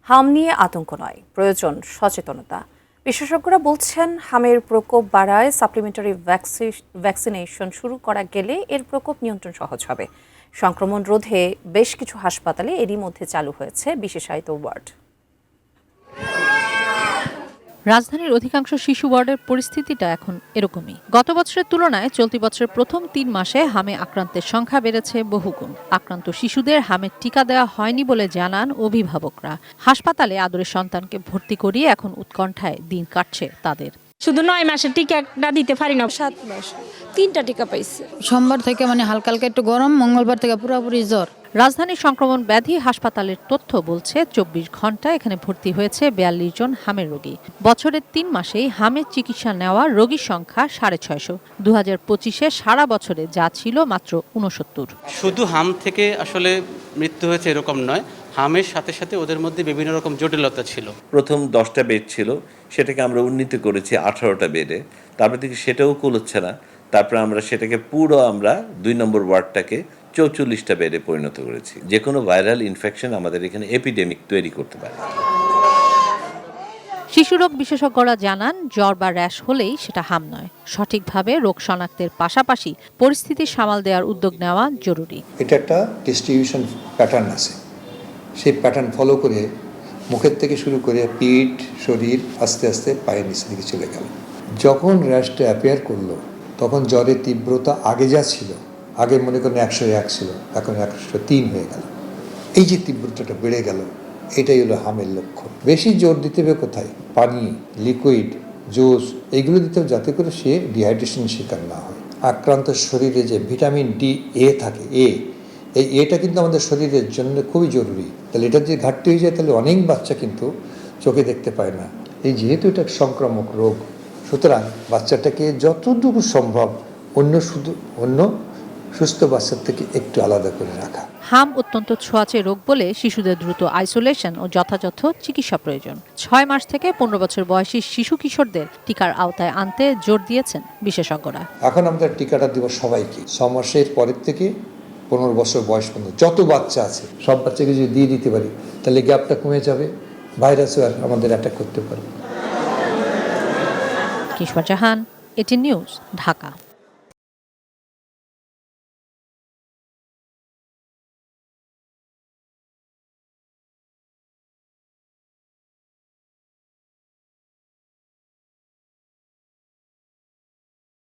হাম নিয়ে আতঙ্ক নয়, প্রয়োজন সচেতনতা। বিশেষজ্ঞরা বলছেন হামের প্রকোপ বাড়ায় সাপ্লিমেন্টারি ভ্যাকসিনেশন শুরু করা গেলে এর প্রকোপ নিয়ন্ত্রণ সহজ হবে। সংক্রমণ রোধে বেশ কিছু হাসপাতালে এরই মধ্যে চালু হয়েছে বিশেষায়িত ওয়ার্ড। রাজধানীর অধিকাংশ শিশু ওয়ার্ডের পরিস্থিতিটা এখন এরকমই। গত বছরের তুলনায় চলতি বছরের প্রথম ৩ মাসে হামে আক্রান্তের সংখ্যা বেড়েছে বহুগুণ। আক্রান্ত শিশুদের হামের টিকা দেওয়া হয়নি বলে জানান অভিভাবকরা। হাসপাতালে আদরের সন্তানকে ভর্তি করিয়ে এখন উৎকণ্ঠায় দিন কাটছে তাদের। শুধু 9 মাসের টিকাটা দিতে পারি না, 7 মাস 3টা টিকা পাইছে। সোমবার থেকে হালকা হালকা একটু গরম, মঙ্গলবার থেকে পুরোপুরি জ্বর। রাজধানীর সংক্রমণ ব্যাধি হাসপাতালের তথ্য বলছে ২৪ ঘন্টায় এখানে ভর্তি হয়েছে ৪২ জন হামের রোগী। বছরের ৩ মাসেই হামের চিকিৎসা নেওয়া রোগীর সংখ্যা ৬৫০। ২০২৫-এ সারা বছরে যা ছিল মাত্র ৬৯। শুধু হাম থেকে আসলে মৃত্যু হয়েছে এরকম নয়, হামের সাথে সাথে ওদের মধ্যে বিভিন্ন রকম জটিলতা ছিল। প্রথম 10টা বেড ছিল, সেটাকে আমরা উন্নীত করেছি 18টা বেডে। তারপর থেকে সেটাও কুলোচ্ছে না। তারপর আমরা সেটাকে পুরো ২ নম্বর ওয়ার্ডটাকে ৪৪টা বেডে পরিণত করেছি। যে কোনো ভাইরাল ইনফেকশন আমাদের এখানে এপিডেমিক তৈরি করতে পারে। শিশুরোগ বিশেষজ্ঞরা জানান, জ্বর বা র্যাশ হলেই সেটা হাম নয়। সঠিকভাবে রোগ শনাক্তের পাশাপাশি পরিস্থিতি সামাল দেওয়ার উদ্যোগ নেওয়া জরুরি। এটা একটা ডিস্ট্রিবিউশন প্যাটার্ন আছে, সেই প্যাটার্ন ফলো করে মুখের থেকে শুরু করে পিঠ, শরীর আস্তে আস্তে পায়ের নিচের দিকে চলে গেল। যখন র্যাশটা অ্যাপিয়ার করলো তখন জ্বরের তীব্রতা আগে যা ছিল, আগে মনে করেন ১০১ ছিল, এখন ১০৩ হয়ে গেল। এই যে তীব্রতাটা বেড়ে গেল, এটাই হলো হামের লক্ষণ। বেশি জোর দিতে হবে কোথায়? পানি, লিকুইড, জুস এইগুলো দিতে হবে, যাতে করে সে ডিহাইড্রেশনের শিকার না হয়। আক্রান্ত শরীরে যে ভিটামিন ডি এ থাকে, এই এটা কিন্তু আমাদের শরীরের জন্য খুবই জরুরি। তাহলে এটা যদি ঘাটতি হয়ে যায় তাহলে অনেক বাচ্চা কিন্তু চোখে দেখতে পায় না। এই যেহেতু এটা সংক্রামক রোগ, সুতরাং বাচ্চাটাকে যতটুকু সম্ভব অন্য সুস্থ বাচ্চার থেকে একটু আলাদা করে রাখা। হাম অত্যন্ত ছোঁয়াচে রোগ বলে শিশুদের দ্রুত আইসোলেশন ও যথাযথ চিকিৎসা প্রয়োজন। ৬ মাস থেকে ১৫ বছর বয়সী শিশু কিশোরদের টিকার আওতায় আনতে জোর দিয়েছেন বিশেষজ্ঞরা। এখন আমাদের টিকাটা দিব সবাইকে। ৬ মাসের পরের থেকে ১৫ বছর বয়স পর্যন্ত যত বাচ্চা আছে সব বাচ্চাকে যদি দিয়ে দিতে পারি, তাহলে গ্যাপটা কমে যাবে, ভাইরাসও আর আমাদের অ্যাটাক করতে পারবে। কিশোর জাহান, এটিএন নিউজ, ঢাকা।